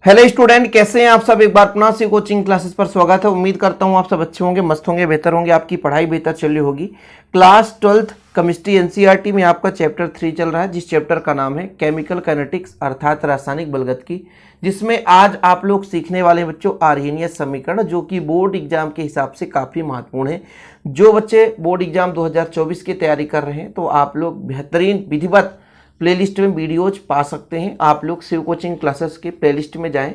Hello student, कैसे हैं आप सब। एक बार पुनः से कोचिंग क्लासेस पर स्वागत है। उम्मीद करता हूं आप सब अच्छे होंगे, मस्त होंगे, बेहतर होंगे, आपकी पढ़ाई बेहतर चल रही होगी। क्लास 12th केमिस्ट्री एनसीईआरटी में आपका चैप्टर 3 चल रहा है, जिस चैप्टर का नाम है केमिकल काइनेटिक्स अर्थात रासायनिक बलगतिकी, जिसमें आज आप लोग सीखने वाले हैं बच्चों आर्हेनियस समीकरण, जो कि बोर्ड एग्जाम के हिसाब से काफ़ी महत्वपूर्ण है। जो बच्चे बोर्ड एग्जाम 2024 की तैयारी कर रहे हैं तो आप लोग बेहतरीन विधिवत प्लेलिस्ट में वीडियोज पा सकते हैं। आप लोग शिव कोचिंग क्लासेस के प्लेलिस्ट में जाएं,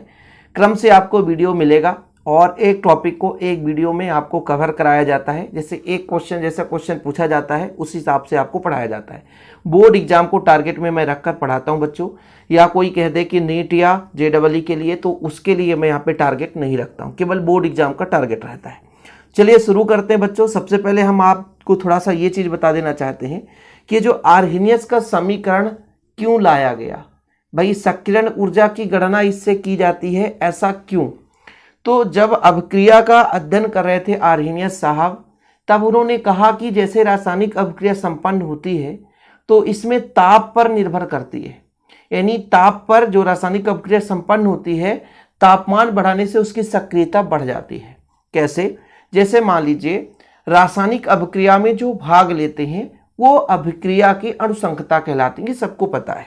क्रम से आपको वीडियो मिलेगा और एक टॉपिक को एक वीडियो में आपको कवर कराया जाता है। जैसे एक क्वेश्चन जैसा क्वेश्चन पूछा जाता है उस हिसाब से आपको पढ़ाया जाता है। बोर्ड एग्जाम को टारगेट में मैं रखकर पढ़ाता हूं बच्चों। या कोई कह दे कि नीट या जेईई के लिए, तो उसके लिए मैं यहाँ पे टारगेट नहीं रखता हूँ, केवल बोर्ड एग्जाम का टारगेट रहता है। चलिए शुरू करते हैं बच्चों। सबसे पहले हम आपको थोड़ा सा ये चीज़ बता देना चाहते हैं कि जो आर्हेनियस का समीकरण क्यों लाया गया। भाई सक्रियण ऊर्जा की गणना इससे की जाती है, ऐसा क्यों? तो जब अभिक्रिया का अध्ययन कर रहे थे आर्हेनियस साहब, तब उन्होंने कहा कि जैसे रासायनिक अभिक्रिया संपन्न होती है तो इसमें ताप पर निर्भर करती है। यानी ताप पर जो रासायनिक अभिक्रिया संपन्न होती है, तापमान बढ़ाने से उसकी सक्रियता बढ़ जाती है। कैसे? जैसे मान लीजिए रासायनिक अभिक्रिया में जो भाग लेते हैं वो अभिक्रिया की अणुसंख्यता कहलाती है, सबको पता है।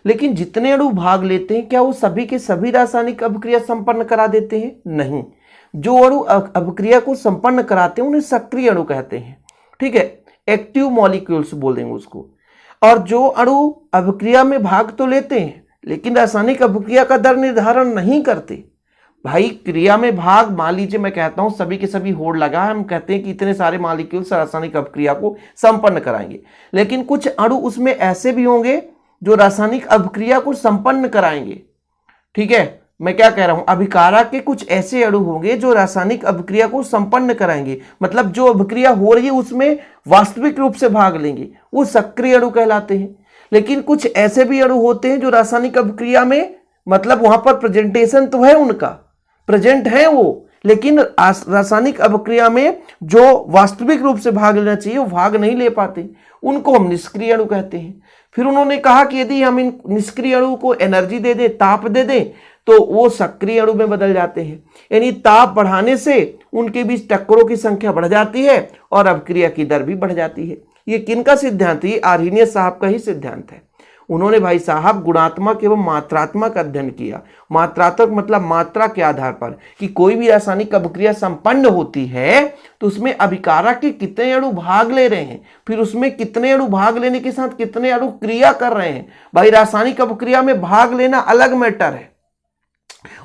लेकिन जितने अणु भाग लेते हैं क्या वो सभी के सभी रासायनिक अभिक्रिया संपन्न करा देते हैं? नहीं। जो अणु अभिक्रिया को संपन्न कराते हैं उन्हें सक्रिय अणु कहते हैं, ठीक है, एक्टिव मॉलिक्यूल्स बोल देंगे उसको। और जो अणु अभिक्रिया में भाग तो लेते हैं लेकिन रासायनिक अभिक्रिया का दर निर्धारण नहीं करते। भाई क्रिया में भाग, मान लीजिए मैं कहता हूं सभी के सभी होड़ लगा, हम कहते हैं कि इतने सारे मॉलिक्यूल्स रासायनिक अभिक्रिया को संपन्न कराएंगे, लेकिन कुछ अणु उसमें ऐसे भी होंगे जो रासायनिक अभिक्रिया को संपन्न कराएंगे। ठीक है, मैं क्या कह रहा हूं, अभिकारक के कुछ ऐसे अणु होंगे जो रासायनिक अभिक्रिया को संपन्न कराएंगे, मतलब जो अभिक्रिया हो रही है उसमें वास्तविक रूप से भाग लेंगे, वो सक्रिय अणु कहलाते हैं। लेकिन कुछ ऐसे भी अणु होते हैं जो रासायनिक अभिक्रिया में, मतलब वहां पर प्रेजेंटेशन तो है, उनका प्रेजेंट है वो, लेकिन रासायनिक अभिक्रिया में जो वास्तविक रूप से भाग लेना चाहिए वो भाग नहीं ले पाते, उनको हम निष्क्रिय अणु कहते हैं। फिर उन्होंने कहा कि यदि हम इन निष्क्रिय अणु को एनर्जी दे दें, ताप दे दें, तो वो सक्रिय अणु में बदल जाते हैं। यानी ताप बढ़ाने से उनके बीच टक्करों की संख्या बढ़ जाती है और अभिक्रिया की दर भी बढ़ जाती है। ये किनका सिद्धांत है? आर्हेनियस साहब का ही सिद्धांत है। उन्होंने भाई साहब गुणात्मक एवं मात्रात्मक अध्ययन किया। मात्रात्मक मतलब मात्रा के आधार पर कि कोई भी रासायनिक अभिक्रिया संपन्न होती है तो उसमें अभिकारक के कितने अणु भाग ले रहे हैं, फिर उसमें कितने अणु भाग लेने के साथ कितने अणु क्रिया कर रहे हैं। भाई रासायनिक अभिक्रिया में भाग लेना अलग मैटर है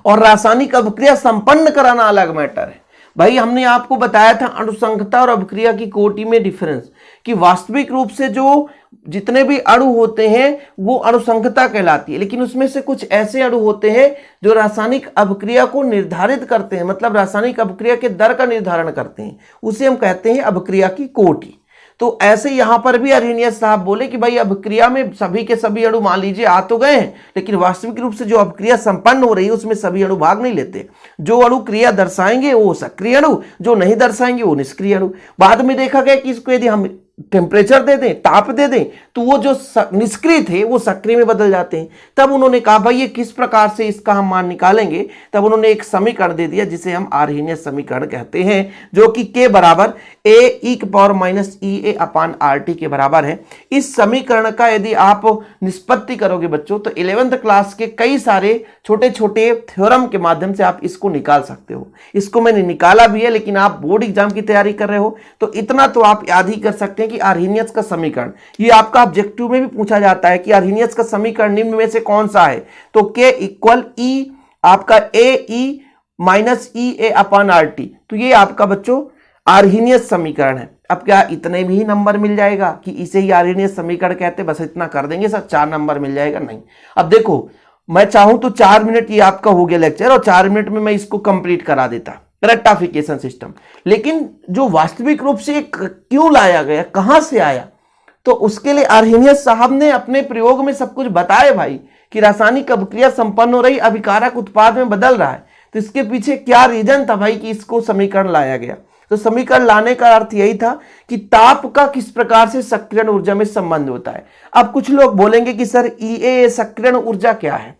और रासायनिक अभिक्रिया संपन्न कराना अलग मैटर है। भाई हमने आपको बताया था अणुसंख्यता और अभिक्रिया की कोटि में डिफरेंस, कि वास्तविक रूप से जो जितने भी अणु होते हैं वो अणुसंख्यता कहलाती है, लेकिन उसमें से कुछ ऐसे अणु होते हैं जो रासायनिक अभिक्रिया को निर्धारित करते हैं, मतलब रासायनिक अभिक्रिया के दर का निर्धारण करते हैं, उसे हम कहते हैं अभिक्रिया की कोटि। तो ऐसे यहां पर भी आर्हेनियस साहब बोले कि भाई अभिक्रिया में सभी के सभी अणु मान लीजिए आ तो गए हैं, लेकिन वास्तविक रूप से जो अभिक्रिया संपन्न हो रही है उसमें सभी अणु भाग नहीं लेते। जो अणु क्रिया दर्शाएंगे वो सक्रिय अणु, जो नहीं दर्शाएंगे वो निष्क्रिय अणु। बाद में देखा गया कि इसको यदि हम टेम्परेचर दे दें, ताप दे दें, तो वो जो निष्क्रिय थे वो सक्रिय में बदल जाते हैं। तब उन्होंने कहा भाई ये किस प्रकार से इसका हम मान निकालेंगे। तब उन्होंने एक समीकरण दे दिया जिसे हम आर्हेनियस समीकरण कहते हैं, जो कि K बराबर AE⁻⁸ के बराबर है। इस समीकरण का यदि आप निष्पत्ति करोगे बच्चों तो 11th क्लास के कई सारे छोटे छोटे थ्योरम के माध्यम से आप इसको निकाल सकते हो। इसको मैंने निकाला भी है, लेकिन आप बोर्ड एग्जाम की तैयारी कर रहे हो तो इतना तो आप याद ही कर सकते हैं कि आर्हेनियस का समीकरण, ये आपका ऑब्जेक्टिव में भी पूछा जाता है कि आर्हेनियस का समीकरण निम्न में से कौन सा है। तो K इक्वल E आपका AE⁻ तो ये आपका बच्चों आर्हेनियस समीकरण है। अब क्या इतने भी नंबर मिल जाएगा कि इसे ही आर्हेनियस समीकरण कहते, बस इतना कर देंगे सर 4 नंबर मिल जाएगा? नहीं। अब देखो मैं चाहूं तो 4 मिनट ये आपका हो गया लेक्चर और 4 मिनट में मैं इसको कंप्लीट करा देता, रेक्टिफिकेशन सिस्टम। लेकिन जो वास्तविक रूप से क्यों लाया गया, कहां से आया, तो उसके लिए आर्हेनियस साहब ने अपने प्रयोग में सब कुछ बताया भाई कि रासायनिक अभिक्रिया संपन्न हो रही, अभिकारक उत्पाद में बदल रहा है, तो इसके पीछे क्या रीजन था भाई कि इसको समीकरण लाया गया। तो समीकरण लाने का अर्थ यही था कि ताप का किस प्रकार से सक्रियण ऊर्जा में संबंध होता है। अब कुछ लोग बोलेंगे कि सर ईए सक्रियण ऊर्जा क्या है।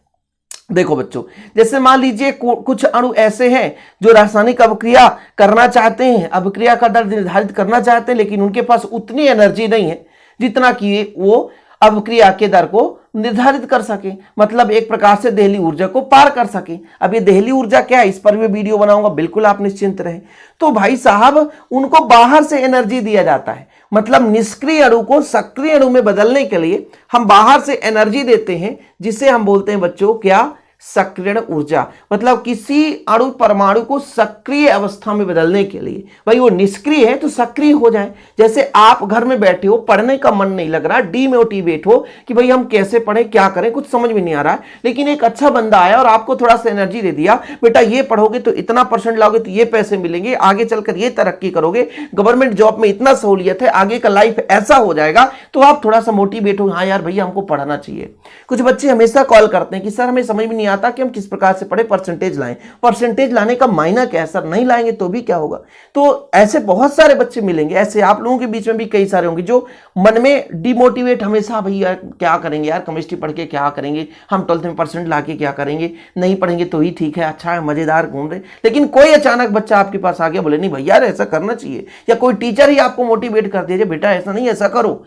देखो बच्चों, जैसे मान लीजिए कुछ अणु ऐसे हैं जो रासायनिक अभिक्रिया करना चाहते हैं, अभिक्रिया का दर निर्धारित करना चाहते हैं, लेकिन उनके पास उतनी एनर्जी नहीं है जितना कि वो अभिक्रिया के दर को निर्धारित कर सके, मतलब एक प्रकार से देहली ऊर्जा को पार कर सके। अब ये देहली ऊर्जा क्या है, इस पर भी वीडियो बनाऊंगा, बिल्कुल आप निश्चिंत रहे। तो भाई साहब, उनको बाहर से एनर्जी दिया जाता है, मतलब निष्क्रिय अणु को सक्रिय अणु में बदलने के लिए हम बाहर से एनर्जी देते हैं, जिसे हम बोलते हैं बच्चों क्या, सक्रियण ऊर्जा। मतलब किसी अणु परमाणु को सक्रिय अवस्था में बदलने के लिए, भाई वो निष्क्रिय है तो सक्रिय हो जाए। जैसे आप घर में बैठे हो, पढ़ने का मन नहीं लग रहा, डीमोटिवेट हो कि भाई हम कैसे पढ़ें, क्या करें, कुछ समझ में नहीं आ रहा है, लेकिन एक अच्छा बंदा आया और आपको थोड़ा सा एनर्जी दे दिया, बेटा ये पढ़ोगे तो इतना % लाओगे तो ये पैसे मिलेंगे, आगे चलकर ये तरक्की करोगे, गवर्नमेंट जॉब में इतना सहूलियत है, आगे का लाइफ ऐसा हो जाएगा, तो आप थोड़ा सा मोटिवेट हो, हाँ यार भैया हमको पढ़ना चाहिए। कुछ बच्चे हमेशा कॉल करते हैं कि सर हमें समझ में नहीं आता कि हम किस प्रकार से पढ़े, परसेंटेज लाएं। परसेंटेज लाने का मायना क्या है सर, नहीं लाएंगे तो भी क्या होगा। तो ऐसे बहुत सारे बच्चे मिलेंगे, ऐसे आप लोगों के बीच में भी कई सारे होंगे जो मन में डिमोटिवेट हमेशा, भैया क्या करेंगे यार, केमिस्ट्री पढ़ के क्या करेंगे, हम 12th में % लाके क्या करेंगे, नहीं पढ़ेंगे तो ही ठीक है, अच्छा है, मजेदार घूम रहे। लेकिन कोई अचानक बच्चा आपके पास आ गया, बोले नहीं भैया ऐसा करना चाहिए, या कोई टीचर ही आपको मोटिवेट कर दीजिए, बेटा ऐसा नहीं ऐसा करो,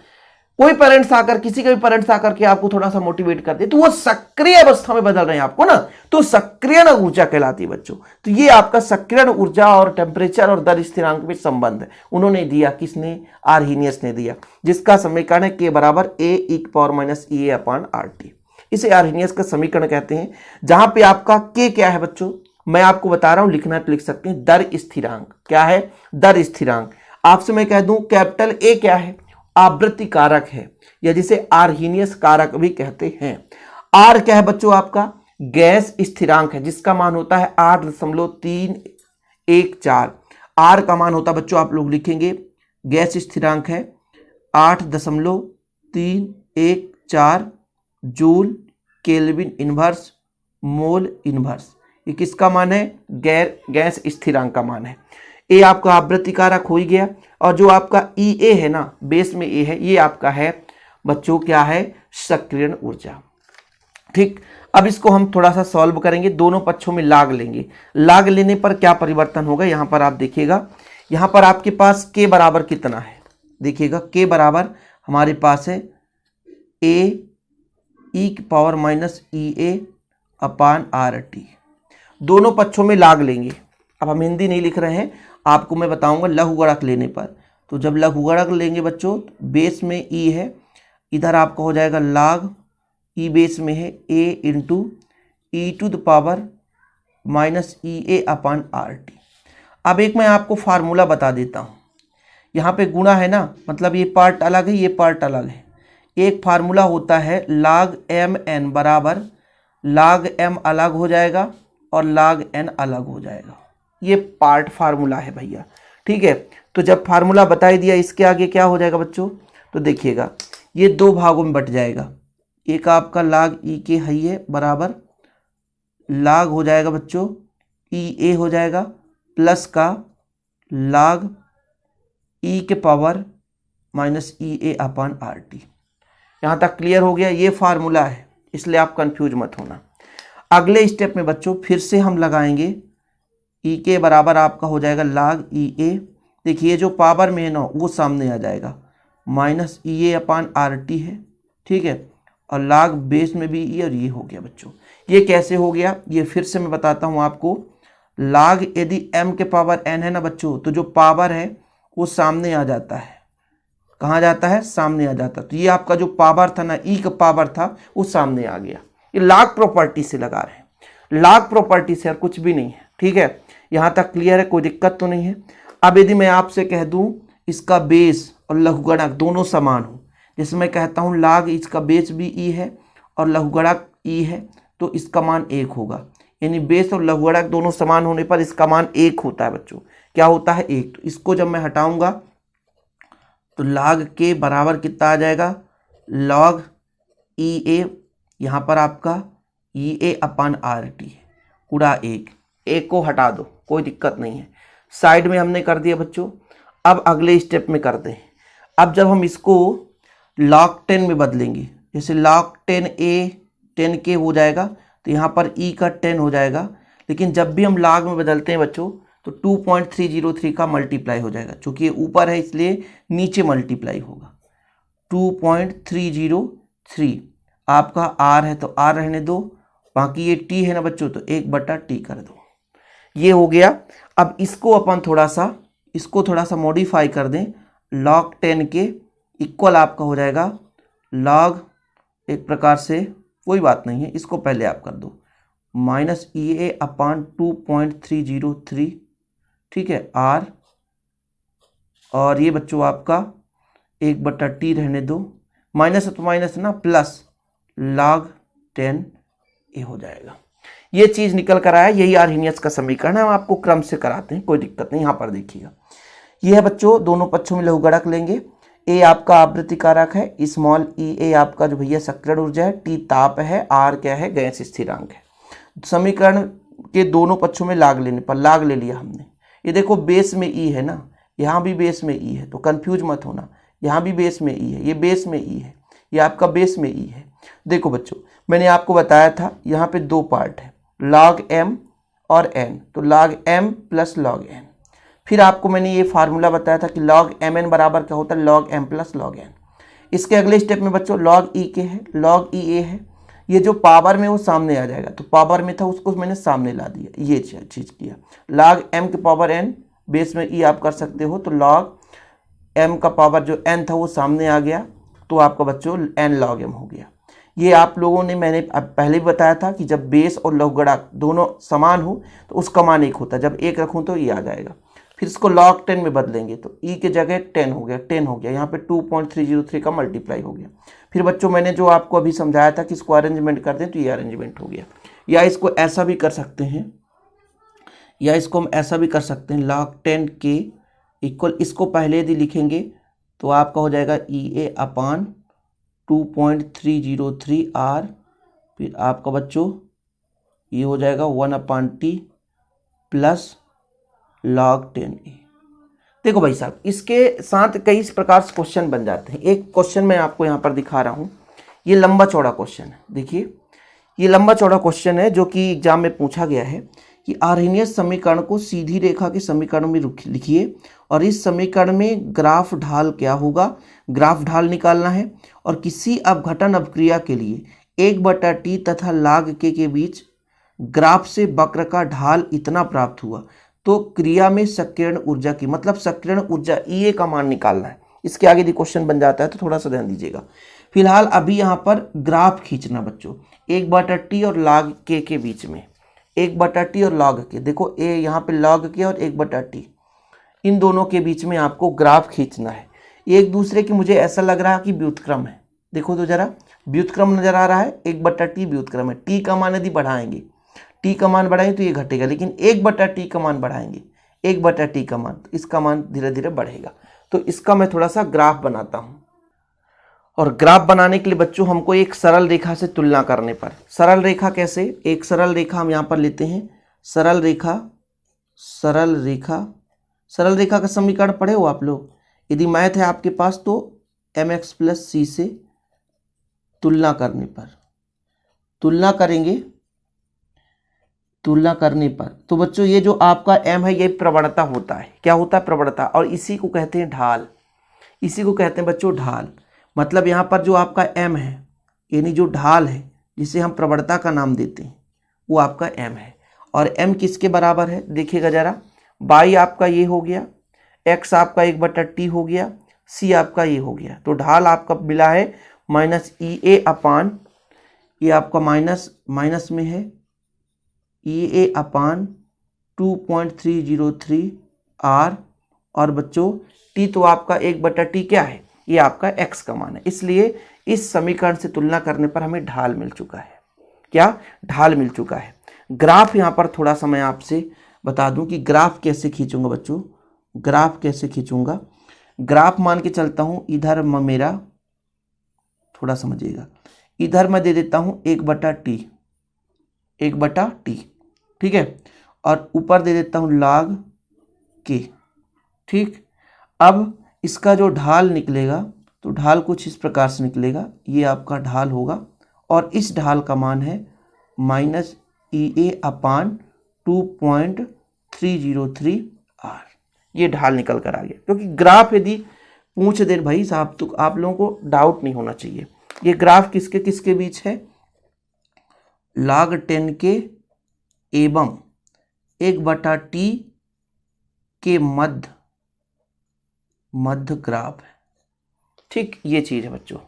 कोई पेरेंट्स आकर, किसी के भी पेरेंट्स आकर के आपको थोड़ा सा मोटिवेट कर दे, तो वो सक्रिय अवस्था में बदल रहे हैं आपको ना, तो सक्रियण ऊर्जा कहलाती है बच्चों। तो ये आपका सक्रियण ऊर्जा और टेम्परेचर और दर स्थिरांक में संबंध है, उन्होंने दिया, किसने, आर्हीनियस ने दिया, जिसका समीकरण है k बराबर a⁻⁸ इसे आर्हीनियस का समीकरण कहते हैं। जहां पे आपका k क्या है बच्चों, मैं आपको बता रहा हूं, लिखना है तो लिख सकते हैं, दर स्थिरांक। क्या है, दर स्थिरांक। आपसे मैं कह दूं कैपिटल A क्या है, आवृत्ति कारक है, या जिसे आर्हीनियस कारक भी कहते हैं। आर क्या है बच्चों, आपका गैस स्थिरांक है, जिसका मान होता है 8.314। आर का मान होता है बच्चों, आप लोग लिखेंगे, गैस स्थिरांक है 8.314 joule kelvin inverse mole inverse. ये किसका मान है, गैस स्थिरांक का मान है। ए आपका आवृत्ति कारक हो ही गया, और जो आपका E है ना, बेस में ए है, ये आपका है बच्चों क्या है, सक्रियण ऊर्जा। ठीक, अब इसको हम थोड़ा सा सॉल्व करेंगे, दोनों पक्षों में लाग लेंगे। लाग लेने पर क्या परिवर्तन होगा, यहां पर आप देखिएगा, यहां पर आपके पास k बराबर कितना है, देखिएगा k बराबर हमारे पास है a⁻⁸ दोनों पक्षों में लाग लेंगे। अब हम हिंदी नहीं लिख रहे हैं, आपको मैं बताऊंगा लघुगणक लेने पर। तो जब लघुगणक लेंगे बच्चों, बेस में E है, इधर आपका हो जाएगा लाग, E बेस में है a⁻⁸ अब एक मैं आपको फार्मूला बता देता हूँ, यहाँ पे गुणा है ना, मतलब ये पार्ट अलग है, ये पार्ट अलग है। एक फार्मूला होता है log mn बराबर, log m अलग हो जाएगा और log n अलग हो जाएगा, ये पार्ट फार्मूला है भैया। ठीक है, तो जब फार्मूला बता ही दिया, इसके आगे क्या हो जाएगा बच्चों, तो देखिएगा ये दो भागों में बट जाएगा। एक आपका log E के है बराबर log हो जाएगा बच्चों EA हो जाएगा, प्लस का log E के पावर -EA/RT। यहाँ तक क्लियर हो गया, ये फार्मूला है, इसलिए आप कंफ्यूज मत होना। अगले स्टेप में बच्चों फिर से हम लगाएंगे, E के बराबर आपका हो जाएगा log EA, देखिए जो पावर में है ना वो सामने आ जाएगा, -EA/RT है। ठीक है, और log बेस में भी E, और ये हो गया बच्चों। ये कैसे हो गया, ये फिर से मैं बताता हूँ आपको। log यदि m के पावर n है ना बच्चों, तो जो पावर है वो सामने आ जाता है, कहाँ जाता है, सामने आ जाता है। तो ये आपका जो पावर था ना, E का पावर था, वो सामने आ गया। ये log प्रॉपर्टी से लगा रहे हैं, log प्रॉपर्टी से, और कुछ भी नहीं है। ठीक है, यहाँ तक क्लियर है, कोई दिक्कत तो नहीं है। अब यदि मैं आपसे कह दूं इसका बेस और लघुगणक दोनों समान हो, जैसे मैं कहता हूँ log इसका बेस भी E है और लघुगणक E है, तो इसका मान 1 होगा। यानी बेस और लघुगणक दोनों समान होने पर इसका मान 1 होता है बच्चों। क्या होता है, 1। तो इसको जब मैं हटाऊंगा तो log के बराबर कितना आ जाएगा, log EA, यहाँ पर आपका EA/RT पूरा 1 को हटा दो, कोई दिक्कत नहीं है, साइड में हमने कर दिया बच्चों। अब अगले स्टेप में करते हैं। अब जब हम इसको log 10 में बदलेंगे, जैसे log 10A 10K हो जाएगा, तो यहाँ पर ई का 10 हो जाएगा, लेकिन जब भी हम लॉग में बदलते हैं बच्चों तो 2.303 का मल्टीप्लाई हो जाएगा, चूँकि ये ऊपर है इसलिए नीचे मल्टीप्लाई होगा। 2.303 आपका आर है तो आर रहने दो, बाकी ये टी है ना बच्चों तो 1/t कर दो। ये हो गया। अब इसको अपन थोड़ा सा मॉडिफाई कर दें, log 10 के इक्वल आपका हो जाएगा log, एक प्रकार से कोई बात नहीं है, इसको पहले आप कर दो -EA/2.303, ठीक है, आर, और ये बच्चों आपका 1/t रहने दो, माइनस तो माइनस ना, प्लस log 10 ये हो जाएगा। ये चीज निकल कर आया, यही आर्हेनियस का समीकरण है। हम आपको क्रम से कराते हैं, कोई दिक्कत नहीं। यहाँ पर देखिएगा, ये है बच्चों, दोनों पक्षों में लघुगणक लेंगे। ए आपका आवृत्ति कारक है, स्मॉल ई ए आपका जो भैया सक्रियण ऊर्जा है, टी ताप है, आर क्या है, गैस स्थिरांक है। समीकरण के दोनों पक्षों में लाग लेने पर, लाग ले लिया हमने। ये देखो बेस में ई है ना, यहाँ भी बेस में ई है, तो कंफ्यूज मत होना, यहाँ भी बेस में ई है, ये बेस में ई है, ये आपका बेस में ई है। देखो बच्चों, मैंने आपको बताया था यहाँ पे दो पार्ट है, log m और n, तो log m plus log n। फिर आपको मैंने ये फार्मूला बताया था कि log mn बराबर क्या होता है, log m plus log n। इसके अगले स्टेप में बच्चों log e के है, log e a है, ये जो पावर में वो सामने आ जाएगा, तो पावर में था उसको मैंने सामने ला दिया, ये चीज़ किया। log m के पावर n, बेस में e आप कर सकते हो, तो log m का पावर जो n था वो सामने आ गया, तो आपका बच्चों n log m हो गया। ये आप लोगों ने, मैंने पहले भी बताया था कि जब बेस और लघुगणक दोनों समान हो तो उसका मान एक होता है, जब एक रखूं तो ये आ जाएगा। फिर इसको log 10 में बदलेंगे तो e के जगह 10 हो गया, 10 हो गया, यहाँ पे 2.303 का मल्टीप्लाई हो गया। फिर बच्चों मैंने जो आपको अभी समझाया था कि इसको अरेंजमेंट कर दें, तो ये अरेंजमेंट हो गया। या इसको ऐसा भी कर सकते हैं, या इसको हम ऐसा भी कर सकते हैं, log 10 के इक्वल, इसको पहले यदि लिखेंगे तो आपका हो जाएगा EA/2.303 R, फिर आपका बच्चों ये हो जाएगा 1/t प्लस log 10A। देखो भाई साहब, इसके साथ कई प्रकार से क्वेश्चन बन जाते हैं। एक क्वेश्चन मैं आपको यहाँ पर दिखा रहा हूँ, ये लंबा चौड़ा क्वेश्चन है। देखिए, ये लंबा चौड़ा क्वेश्चन है जो कि एग्जाम में पूछा गया है कि आर्हेनियस समीकरण को सीधी रेखा के समीकरण में लिखिए और इस समीकरण में ग्राफ ढाल क्या होगा, ग्राफ ढाल निकालना है। और किसी अपघटन अपक्रिया के लिए 1/t तथा log के बीच ग्राफ से वक्र का ढाल इतना प्राप्त हुआ, तो क्रिया में सक्रियण ऊर्जा की, मतलब सक्रियण ऊर्जा EA का मान निकालना है। इसके आगे यदि क्वेश्चन बन जाता है तो थोड़ा सा ध्यान दीजिएगा। फिलहाल अभी यहाँ पर ग्राफ खींचना बच्चों, 1/t और log के बीच में, 1/t और log के, देखो ए यहाँ पे log के और 1/t, इन दोनों के बीच में आपको ग्राफ खींचना है। एक दूसरे की, मुझे ऐसा लग रहा है कि व्युत्क्रम है, देखो तो जरा, व्युत्क्रम नजर आ रहा है, 1/t व्युत्क्रम है। टी का मान यदि बढ़ाएंगे, टी का मान बढ़ाएंगे तो ये घटेगा, लेकिन 1/t का मान बढ़ाएंगे, 1/t का मान, तो इसका मान धीरे धीरे बढ़ेगा। तो इसका मैं थोड़ा सा ग्राफ बनाता हूँ। और ग्राफ बनाने के लिए बच्चों हमको एक सरल रेखा से तुलना करने पर, सरल रेखा कैसे, एक सरल रेखा हम यहाँ पर लेते हैं, सरल रेखा का समीकरण पढ़े हो आप लोग, यदि मैथ है आपके पास तो mx प्लस सी से तुलना करने पर, तुलना करने पर तो बच्चों ये जो आपका m है ये प्रवणता होता है, क्या होता है, प्रवणता, और इसी को कहते हैं ढाल, इसी को कहते हैं बच्चों ढाल। मतलब यहाँ पर जो आपका m है, यानी जो ढाल है जिसे हम प्रवणता का नाम देते हैं, वो आपका m है। और m किसके बराबर है, देखिएगा जरा, y आपका ये हो गया, x आपका 1/t हो गया, c आपका ये हो गया, तो ढाल आपका मिला है -EA/, ये आपका माइनस में है, EA/2.303 R, और बच्चों t तो आपका 1/t क्या है, ये आपका x का मान है। इसलिए इस समीकरण से तुलना करने पर हमें ढाल मिल चुका है, क्या, ढाल मिल चुका है। ग्राफ यहाँ पर थोड़ा सा मैं आपसे बता दूं कि ग्राफ कैसे खींचूंगा बच्चों, ग्राफ कैसे खींचूंगा। ग्राफ मान के चलता हूं, इधर मेरा थोड़ा समझिएगा, इधर मैं दे देता हूं 1/t, ठीक है, और ऊपर दे देता हूं log k, ठीक। अब इसका जो ढाल निकलेगा तो ढाल कुछ इस प्रकार से निकलेगा, ये आपका ढाल होगा और इस ढाल का मान है माइनस EA अपान 2.303 R। ये ढाल निकल कर आ गया, क्योंकि ग्राफ यदि पूछ दे भाई साहब तो आप लोगों को डाउट नहीं होना चाहिए। ये ग्राफ किसके किसके बीच है, log 10 के एवं 1/t के मध्य ग्राफ है। ठीक, ये चीज है बच्चों।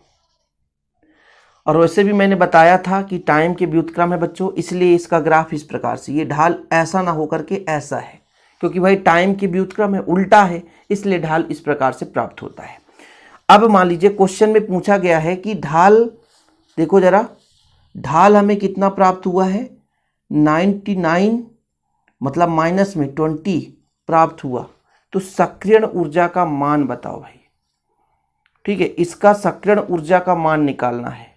और वैसे भी मैंने बताया था कि टाइम के व्युत्क्रम है बच्चों, इसलिए इसका ग्राफ इस प्रकार से, ये ढाल ऐसा ना होकर के ऐसा है, क्योंकि भाई टाइम के व्युत्क्रम है, उल्टा है, इसलिए ढाल इस प्रकार से प्राप्त होता है। अब मान लीजिए क्वेश्चन में पूछा गया है कि ढाल, देखो जरा, ढाल हमें कितना प्राप्त हुआ है, 99 मतलब माइनस में 20 प्राप्त हुआ। तो सक्रियण ऊर्जा का मान बताओ भाई। ठीक है, इसका सक्रियण ऊर्जा का मान निकालना है।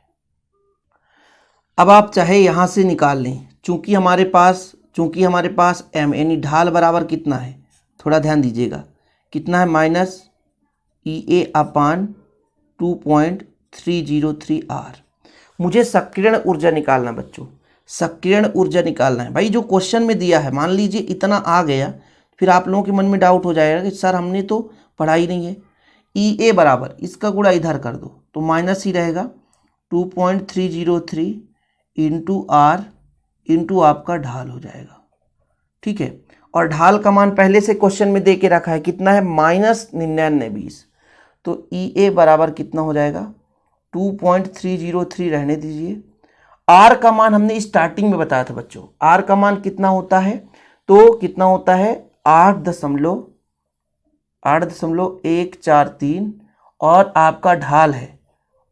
अब आप चाहे यहां से निकाल लें, चूंकि हमारे पास m यानी ढाल बराबर कितना है, थोड़ा ध्यान दीजिएगा, कितना है, माइनस EA अपान 2.303 R। मुझे सक्रियण ऊर्जा निकालना है बच्चों, सक्रियण ऊर्जा निकालना है भाई। जो क्वेश्चन में दिया है, मान लीजिए इतना आ गया, फिर आप लोगों के मन में डाउट हो जाएगा कि सर हमने तो पढ़ा ही नहीं है। EA बराबर, इसका गुणा इधर कर दो तो माइनस ही रहेगा, 2.303 इंटू R इंटू आपका ढाल हो जाएगा। ठीक है, और ढाल का मान पहले से क्वेश्चन में दे के रखा है, कितना है, माइनस 9920। तो EA बराबर कितना हो जाएगा, 2.303 रहने दीजिए। R का मान हमने स्टार्टिंग में बताया था बच्चों, R का मान कितना होता है, तो कितना होता है, 8.143 और आपका ढाल है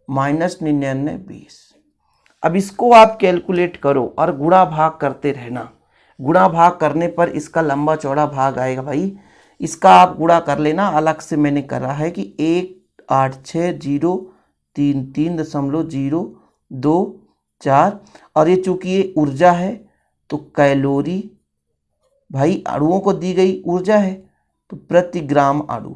माइनस 9920। अब इसको आप कैलकुलेट करो और गुणा भाग करते रहना। गुणा भाग करने पर इसका लंबा चौड़ा भाग आएगा भाई, इसका आप गुणा कर लेना। अलग से मैंने करा है कि 186,033.024 और ये चूंकि ये ऊर्जा है तो कैलोरी, भाई अणुओं को दी गई ऊर्जा है तो प्रति ग्राम अणु,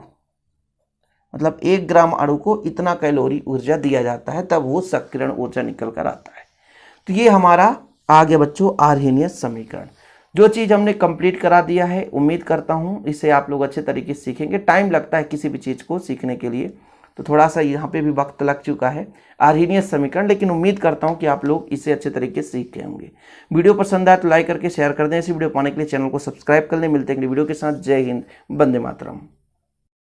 मतलब 1 ग्राम अणु को इतना कैलोरी ऊर्जा दिया जाता है, तब वो सक्रियण ऊर्जा निकल कर आता है। तो ये हमारा आ गया बच्चों आर्हेनियस समीकरण। जो चीज़ हमने कंप्लीट करा दिया है, उम्मीद करता हूँ इसे आप लोग अच्छे तरीके से सीखेंगे। टाइम लगता है किसी भी चीज़ को सीखने के लिए, तो थोड़ा सा यहाँ पे भी वक्त लग चुका है आर्हेनियस समीकरण, लेकिन उम्मीद करता हूँ कि आप लोग इसे अच्छे तरीके से सीख गए होंगे। वीडियो पसंद आए तो लाइक करके शेयर कर दें। ऐसी वीडियो पाने के लिए चैनल को सब्सक्राइब कर लें। मिलते हैं अगली वीडियो के साथ। जय हिंद, वंदे मातरम।